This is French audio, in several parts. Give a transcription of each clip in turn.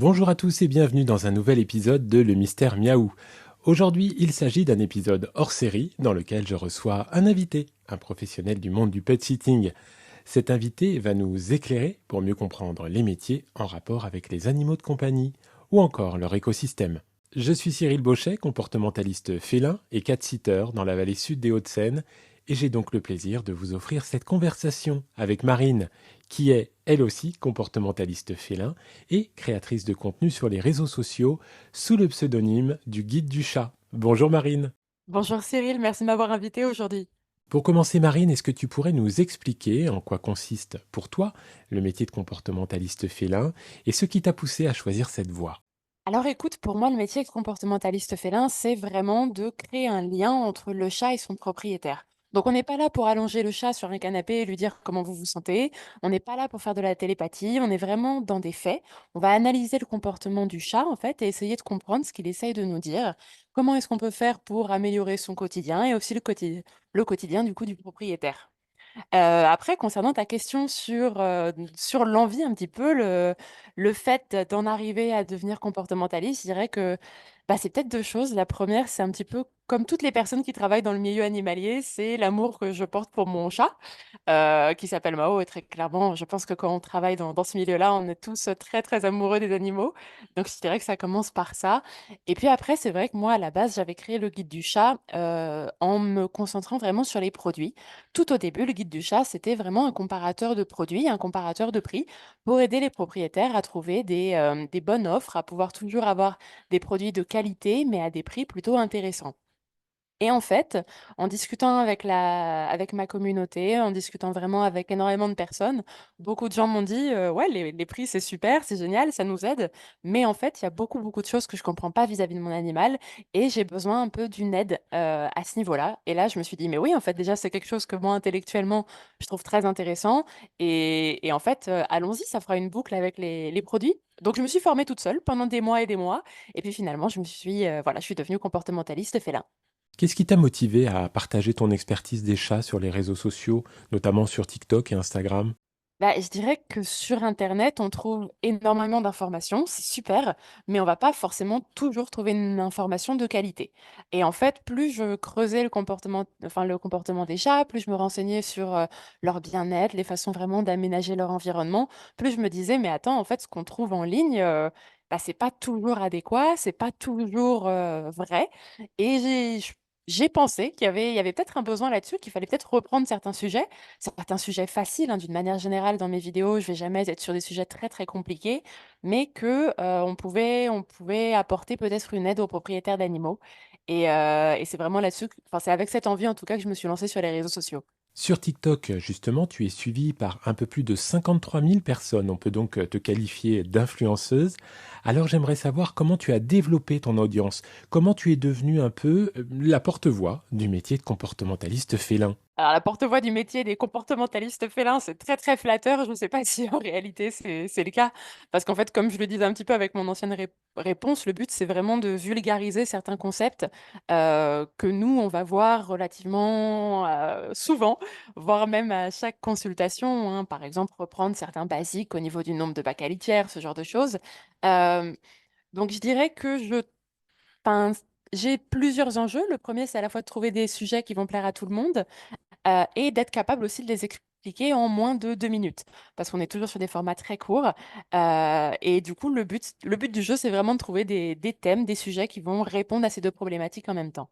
Bonjour à tous et bienvenue dans un nouvel épisode de Le Mystère Miaou. Aujourd'hui, il s'agit d'un épisode hors série dans lequel je reçois un invité, un professionnel du monde du pet-sitting. Cet invité va nous éclairer pour mieux comprendre les métiers en rapport avec les animaux de compagnie ou encore leur écosystème. Je suis Cyril Bauchet, comportementaliste félin et cat-sitter dans la vallée sud des Hauts-de-Seine, et j'ai donc le plaisir de vous offrir cette conversation avec Marine, qui est, elle aussi, comportementaliste félin et créatrice de contenu sur les réseaux sociaux sous le pseudonyme du Guide du Chat. Bonjour Marine. Bonjour Cyril, merci de m'avoir invité aujourd'hui. Pour commencer Marine, est-ce que tu pourrais nous expliquer en quoi consiste pour toi le métier de comportementaliste félin et ce qui t'a poussé à choisir cette voie? Alors écoute, pour moi, le métier de comportementaliste félin, c'est vraiment de créer un lien entre le chat et son propriétaire. Donc on n'est pas là pour allonger le chat sur un canapé et lui dire comment vous vous sentez, on n'est pas là pour faire de la télépathie, on est vraiment dans des faits. On va analyser le comportement du chat en fait et essayer de comprendre ce qu'il essaye de nous dire, comment est-ce qu'on peut faire pour améliorer son quotidien et aussi le quotidien du coup du propriétaire. Après concernant ta question sur l'envie un petit peu, le fait d'en arriver à devenir comportementaliste, je dirais que, bah, c'est peut-être 2 choses. La première, c'est un petit peu comme toutes les personnes qui travaillent dans le milieu animalier, c'est l'amour que je porte pour mon chat, qui s'appelle Mao et très clairement, je pense que quand on travaille dans ce milieu-là, on est tous, très, très amoureux des animaux. Donc je dirais que ça commence par ça et puis après, c'est vrai que moi, à la base, j'avais créé le guide du chat, en me concentrant vraiment sur les produits. Tout au début, le guide du chat, c'était vraiment un comparateur de produits, un comparateur de prix pour aider les propriétaires à trouver des bonnes offres, à pouvoir toujours avoir des produits de qualité, mais à des prix plutôt intéressants. Et en fait, en discutant avec ma communauté, en discutant vraiment avec énormément de personnes, beaucoup de gens m'ont dit, «Ouais, les prix, c'est super, c'est génial, ça nous aide, mais en fait, il y a beaucoup, beaucoup de choses que je comprends pas vis-à-vis de mon animal et j'ai besoin un peu d'une aide, à ce niveau-là». Et là, je me suis dit: «Mais oui, en fait, déjà, c'est quelque chose que moi, intellectuellement, je trouve très intéressant et en fait, allons-y, ça fera une boucle avec les produits». Donc je me suis formée toute seule pendant des mois et des mois et puis finalement, voilà, je suis devenue comportementaliste félin. Qu'est-ce qui t'a motivé à partager ton expertise des chats sur les réseaux sociaux, notamment sur TikTok et Instagram? Bah, je dirais que sur internet, on trouve énormément d'informations, c'est super, mais on va pas forcément toujours trouver une information de qualité. Et en fait, plus je creusais le comportement des chats, plus je me renseignais sur leur bien-être, les façons vraiment d'aménager leur environnement, plus je me disais, mais attends, en fait, ce qu'on trouve en ligne, bah, c'est pas toujours adéquat, c'est pas toujours vrai. Et j'ai pensé qu'il y avait peut-être un besoin là-dessus, qu'il fallait peut-être reprendre certains sujets faciles, hein, d'une manière générale dans mes vidéos, je vais jamais être sur des sujets très, très compliqués, mais que, on pouvait apporter peut-être une aide aux propriétaires d'animaux et c'est vraiment là-dessus c'est avec cette envie en tout cas que je me suis lancée sur les réseaux sociaux. Sur TikTok, justement, tu es suivie par un peu plus de 53 000 personnes. On peut donc te qualifier d'influenceuse. Alors j'aimerais savoir comment tu as développé ton audience, comment tu es devenue un peu la porte-voix du métier de comportementaliste félin. Alors la porte-voix du métier des comportementalistes félins, c'est très, très flatteur. Je ne sais pas si en réalité c'est le cas. Parce qu'en fait, comme je le disais un petit peu avec mon ancienne réponse, le but, c'est vraiment de vulgariser certains concepts que nous, on va voir relativement souvent, voire même à chaque consultation, hein. Par exemple, reprendre certains basiques au niveau du nombre de bacs à litière, ce genre de choses. Euh, donc je dirais que enfin, j'ai plusieurs enjeux. Le premier, c'est à la fois de trouver des sujets qui vont plaire à tout le monde, et d'être capable aussi de les expliquer en moins de 2 minutes. Parce qu'on est toujours sur des formats très courts, et du coup, le but du jeu, c'est vraiment de trouver des thèmes, des sujets qui vont répondre à ces 2 problématiques en même temps.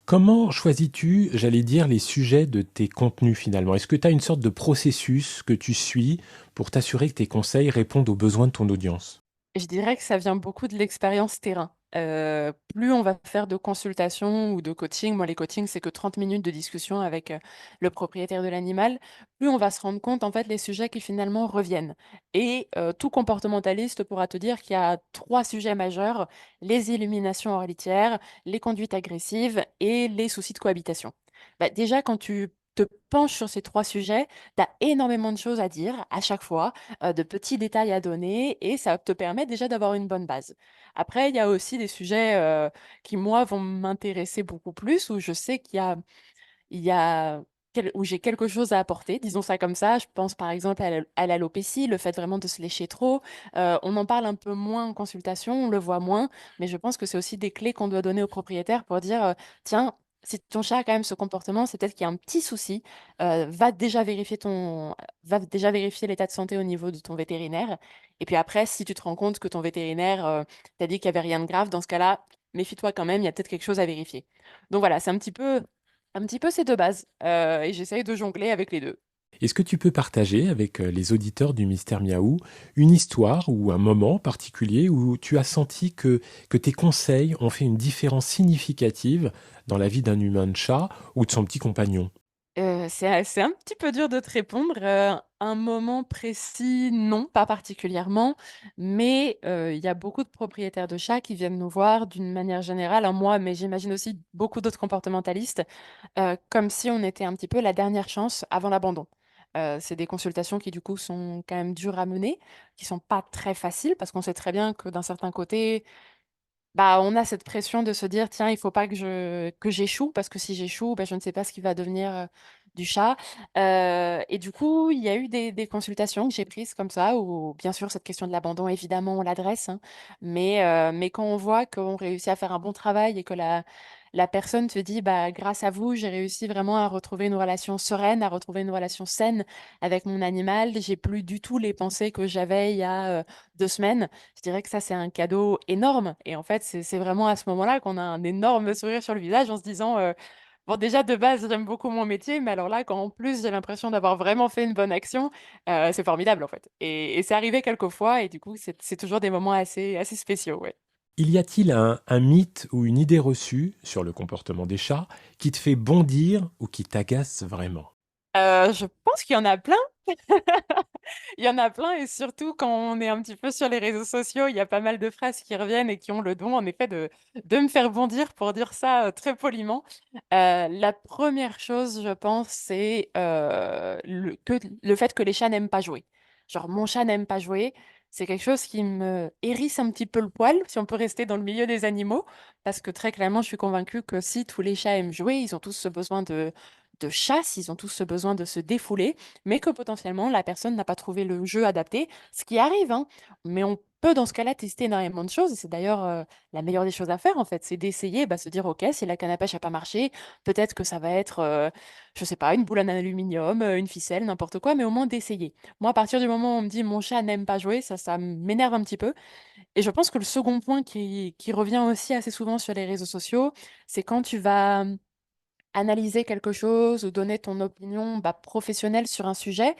Comment choisis-tu, j'allais dire, les sujets de tes contenus finalement? Est-ce que tu as une sorte de processus que tu suis pour t'assurer que tes conseils répondent aux besoins de ton audience? Je dirais que ça vient beaucoup de l'expérience terrain. Plus on va faire de consultations ou de coaching, moi les coachings, c'est que 30 minutes de discussion avec, le propriétaire de l'animal, plus on va se rendre compte, en fait, les sujets qui finalement reviennent et tout comportementaliste pourra te dire qu'il y a 3 sujets majeurs: les illuminations hors litière, les conduites agressives et les soucis de cohabitation. Bah, déjà quand tu te penches sur ces 3 sujets, tu as énormément de choses à dire à chaque fois, de petits détails à donner et ça te permet déjà d'avoir une bonne base. Après, il y a aussi des sujets, qui moi vont m'intéresser beaucoup plus, où je sais qu'il y a où j'ai quelque chose à apporter, disons ça comme ça. Je pense par exemple à l'alopécie, le fait vraiment de se lécher trop. On en parle un peu moins en consultation, on le voit moins, mais je pense que c'est aussi des clés qu'on doit donner aux propriétaires pour dire, tiens, si ton chat a quand même ce comportement, c'est peut-être qu'il y a un petit souci. Va déjà vérifier l'état de santé au niveau de ton vétérinaire. Et puis après, si tu te rends compte que ton vétérinaire t'a dit qu'il n'y avait rien de grave, dans ce cas-là, méfie-toi quand même, il y a peut-être quelque chose à vérifier. Donc voilà, c'est un petit peu ces 2 bases, et j'essaye de jongler avec les 2. Est-ce que tu peux partager avec les auditeurs du Mystère Miaou une histoire ou un moment particulier où tu as senti que tes conseils ont fait une différence significative dans la vie d'un humain de chat ou de son petit compagnon? C'est un petit peu dur de te répondre, un moment précis, non, pas particulièrement, mais il y a beaucoup de propriétaires de chats qui viennent nous voir d'une manière générale, hein, moi, mais j'imagine aussi beaucoup d'autres comportementalistes, comme si on était un petit peu la dernière chance avant l'abandon. C'est des consultations qui, du coup, sont quand même dures à mener, qui sont pas très faciles parce qu'on sait très bien que d'un certain côté, bah, on a cette pression de se dire: «Tiens, il faut pas que j'échoue parce que si j'échoue, bah, je ne sais pas ce qui va devenir, du chat». Et du coup, il y a eu des consultations que j'ai prises comme ça où bien sûr cette question de l'abandon évidemment on l'adresse, hein, mais quand on voit qu'on réussit à faire un bon travail et que la personne te dit: «Bah, grâce à vous, j'ai réussi vraiment à retrouver une relation sereine, à retrouver une relation saine avec mon animal. J'ai plus du tout les pensées que j'avais il y a, 2 semaines». Je dirais que ça, c'est un cadeau énorme et en fait, c'est vraiment à ce moment-là qu'on a un énorme sourire sur le visage en se disant, bon déjà de base, j'aime beaucoup mon métier, mais alors là, quand en plus j'ai l'impression d'avoir vraiment fait une bonne action, c'est formidable en fait et c'est arrivé quelques fois et du coup, c'est toujours des moments assez spéciaux, ouais. Y a-t-il un mythe ou une idée reçue sur le comportement des chats qui te fait bondir ou qui t'agace vraiment? Je pense qu'il y en a plein. Il y en a plein et surtout quand on est un petit peu sur les réseaux sociaux, il y a pas mal de phrases qui reviennent et qui ont le don en effet de me faire bondir pour dire ça, très poliment. La première chose je pense c'est, le fait que les chats n'aiment pas jouer. Genre mon chat n'aime pas jouer, c'est quelque chose qui me hérisse un petit peu le poil, si on peut rester dans le milieu des animaux, parce que très clairement je suis convaincue que si tous les chats aiment jouer, ils ont tous ce besoin de chasse, ils ont tous ce besoin de se défouler mais que potentiellement la personne n'a pas trouvé le jeu adapté, ce qui arrive, hein. Mais on peut dans ce cas-là tester énormément de choses et c'est d'ailleurs, la meilleure des choses à faire en fait, c'est d'essayer, bah, se dire: «OK, si la canne à pêche a pas marché, peut-être que ça va être, je sais pas, une boule en aluminium, une ficelle, n'importe quoi, mais au moins d'essayer». Moi, à partir du moment où on me dit: «Mon chat n'aime pas jouer», ça m'énerve un petit peu et je pense que le second point qui revient aussi assez souvent sur les réseaux sociaux, c'est quand tu vas, analyser quelque chose ou donner ton opinion, bah, professionnelle sur un sujet.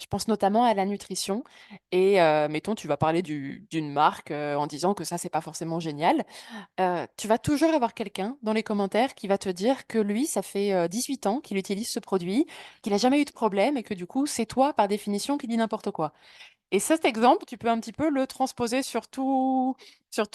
Je pense notamment à la nutrition et mettons, tu vas parler d'une marque, en disant que ça, c'est pas forcément génial. Tu vas toujours avoir quelqu'un dans les commentaires qui va te dire que lui, ça fait, 18 ans qu'il utilise ce produit, qu'il a jamais eu de problème et que du coup, c'est toi, par définition, qui dis n'importe quoi. Et cet exemple, tu peux un petit peu le transposer sur tout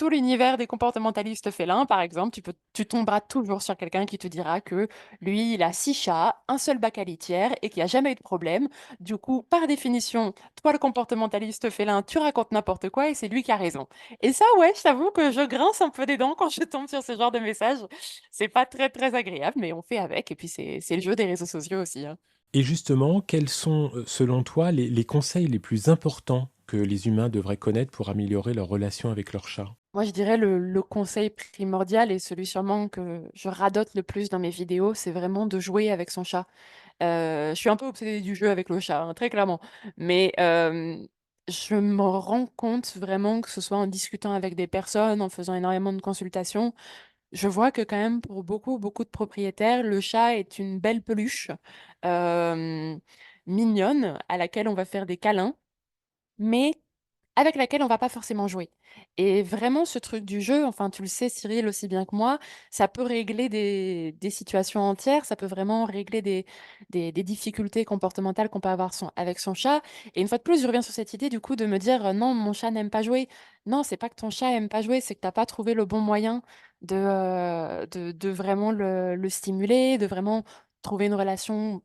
l'univers des comportementalistes félins, par exemple. Tu tomberas toujours sur quelqu'un qui te dira que lui, il a 6 chats, un seul bac à litière et qu'il y a jamais eu de problème. Du coup, par définition, toi, le comportementaliste félin, tu racontes n'importe quoi et c'est lui qui a raison. Et ça, ouais, je t'avoue que je grince un peu des dents quand je tombe sur ce genre de messages. C'est pas très, très agréable, mais on fait avec et puis c'est le jeu des réseaux sociaux aussi, hein. Et justement, quels sont, selon toi, les conseils les plus importants que les humains devraient connaître pour améliorer leur relation avec leur chat? Moi, je dirais le conseil primordial et celui sûrement que je radote le plus dans mes vidéos, c'est vraiment de jouer avec son chat. Je suis un peu obsédée du jeu avec le chat, hein, très clairement. Mais, je me rends compte vraiment que ce soit en discutant avec des personnes, en faisant énormément de consultations, je vois que quand même pour beaucoup, beaucoup de propriétaires, le chat est une belle peluche, hem, mignonne, à laquelle on va faire des câlins, mais avec laquelle on va pas forcément jouer et vraiment ce truc du jeu, enfin, tu le sais Cyril aussi bien que moi, ça peut régler des situations entières, ça peut vraiment régler des difficultés comportementales qu'on peut avoir avec son chat et une fois de plus, je reviens sur cette idée du coup de me dire: «Non, mon chat n'aime pas jouer». Non, c'est pas que ton chat aime pas jouer, c'est que tu as pas trouvé le bon moyen de vraiment le stimuler, de vraiment trouver une relation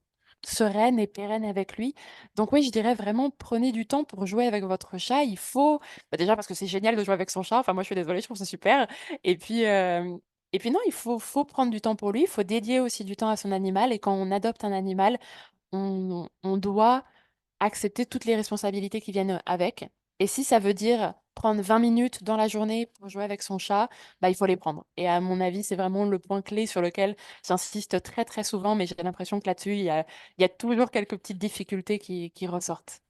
sereine et pérenne avec lui. Donc oui, je dirais vraiment prenez du temps pour jouer avec votre chat. Il faut bah, déjà parce que c'est génial de jouer avec son chat. Enfin moi je suis désolée, je trouve ça super et puis, Et puis non, il faut prendre du temps pour lui, il faut dédier aussi du temps à son animal et quand on adopte un animal, on doit accepter toutes les responsabilités qui viennent avec. Et si ça veut dire prendre 20 minutes dans la journée pour jouer avec son chat, bah, il faut les prendre. Et à mon avis, c'est vraiment le point clé sur lequel j'insiste très très souvent, mais j'ai l'impression que là-dessus, il y a toujours quelques petites difficultés qui ressortent.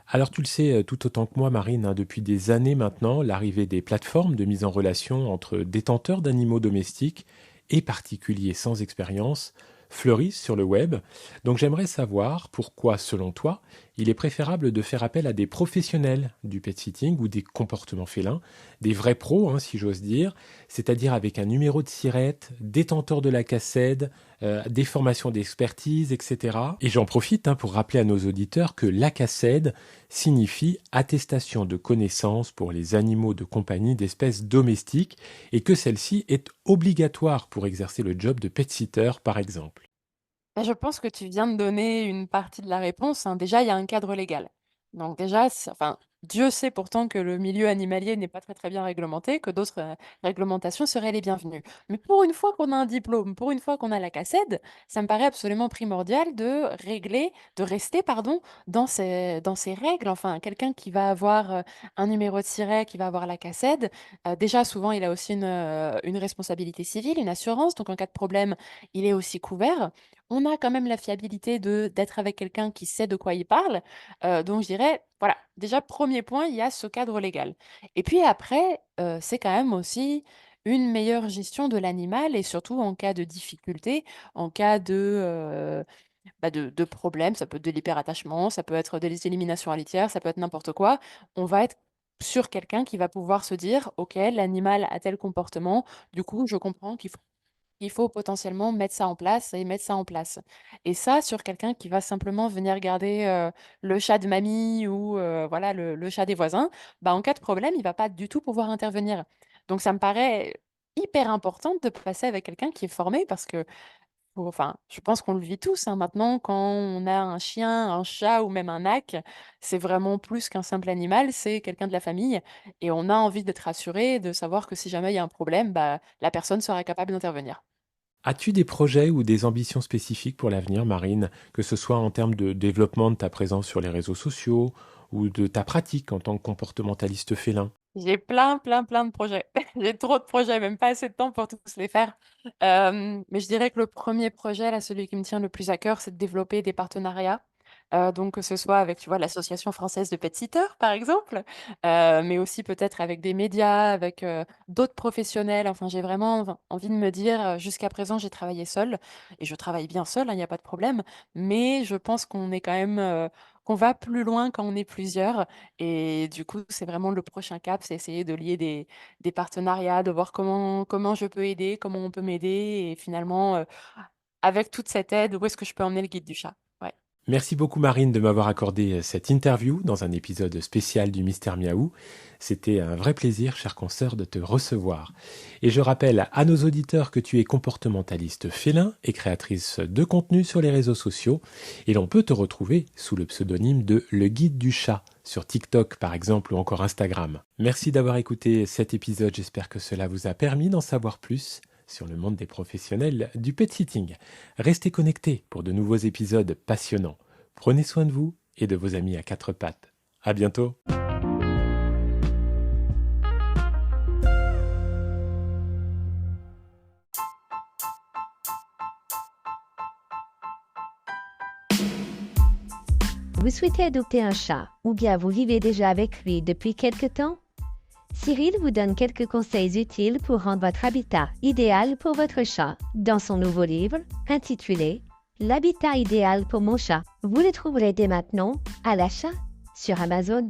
Alors tu le sais tout autant que moi, Marine, hein, depuis des années maintenant, l'arrivée des plateformes de mise en relation entre détenteurs d'animaux domestiques et particuliers sans expérience fleurissent sur le web. Donc j'aimerais savoir pourquoi, selon toi, il est préférable de faire appel à des professionnels du pet sitting ou des comportements félins, des vrais pros, hein, si j'ose dire, c'est-à-dire avec un numéro de SIRET, détenteur de la CACED, des formations d'expertise, etc. Et j'en profite pour rappeler à nos auditeurs que l'ACACED signifie attestation de connaissance pour les animaux de compagnie d'espèces domestiques et que celle-ci est obligatoire pour exercer le job de pet-sitter par exemple. Bah, je pense que tu viens de donner une partie de la réponse, hein. Déjà, il y a un cadre légal. Donc déjà, enfin, Dieu sait pourtant que le milieu animalier n'est pas très très bien réglementé, que d'autres réglementations seraient les bienvenues. Mais pour une fois qu'on a un diplôme, pour une fois qu'on a la CACED, ça me paraît absolument primordial de rester, pardon, dans ces règles. Enfin, quelqu'un qui va avoir un numéro de siret, qui va avoir la CACED, déjà souvent il a aussi une responsabilité civile, une assurance, donc en cas de problème, il est aussi couvert. On a quand même la fiabilité d'être avec quelqu'un qui sait de quoi il parle, donc je dirais, voilà, déjà premier point, il y a ce cadre légal et puis après, c'est quand même aussi une meilleure gestion de l'animal et surtout en cas de difficulté, en cas de problème, ça peut être de l'hyperattachement, ça peut être des éliminations à litière, ça peut être n'importe quoi. On va être sur quelqu'un qui va pouvoir se dire: «OK, l'animal a tel comportement, du coup je comprends qu'il faut potentiellement mettre ça en place et mettre ça en place. Et ça, sur quelqu'un qui va simplement venir garder, le chat de mamie ou, voilà, le chat des voisins, bah, en cas de problème, il va pas du tout pouvoir intervenir. Donc ça me paraît hyper important de passer avec quelqu'un qui est formé parce que enfin, je pense qu'on le vit tous, hein, maintenant, quand on a un chien, un chat ou même un âque, c'est vraiment plus qu'un simple animal, c'est quelqu'un de la famille et on a envie d'être rassuré, de savoir que si jamais il y a un problème, bah, la personne sera capable d'intervenir. As-tu des projets ou des ambitions spécifiques pour l'avenir, Marine, que ce soit en termes de développement de ta présence sur les réseaux sociaux ou de ta pratique en tant que comportementaliste félin? J'ai plein, plein, plein de projets. J'ai trop de projets, même pas assez de temps pour tous les faire. Mais je dirais que le premier projet, là, celui qui me tient le plus à cœur, c'est de développer des partenariats. Donc que ce soit avec, tu vois, l'Association française de pet-sitters, par exemple, mais aussi peut-être avec des médias, avec, d'autres professionnels. Enfin, j'ai vraiment envie de me dire, jusqu'à présent, j'ai travaillé seule et je travaille bien seule, hein, il y a pas de problème. Mais je pense qu'on est quand même, qu'on va plus loin quand on est plusieurs et du coup, c'est vraiment le prochain cap, c'est essayer de lier des partenariats, de voir comment je peux aider, comment on peut m'aider et finalement, avec toute cette aide, où est-ce que je peux emmener le guide du chat? Ouais. Merci beaucoup Marine de m'avoir accordé cette interview dans un épisode spécial du Mystère Miaou. C'était un vrai plaisir, chère consoeur, de te recevoir. Et je rappelle à nos auditeurs que tu es comportementaliste félin et créatrice de contenu sur les réseaux sociaux. Et l'on peut te retrouver sous le pseudonyme de Le Guide du Chat, sur TikTok par exemple ou encore Instagram. Merci d'avoir écouté cet épisode, j'espère que cela vous a permis d'en savoir plus sur le monde des professionnels du pet-sitting. Restez connectés pour de nouveaux épisodes passionnants. Prenez soin de vous et de vos amis à quatre pattes. À bientôt! Vous souhaitez adopter un chat ou bien vous vivez déjà avec lui depuis quelque temps? Cyril vous donne quelques conseils utiles pour rendre votre habitat idéal pour votre chat dans son nouveau livre intitulé L'habitat idéal pour mon chat. Vous le trouverez dès maintenant à l'achat sur Amazon.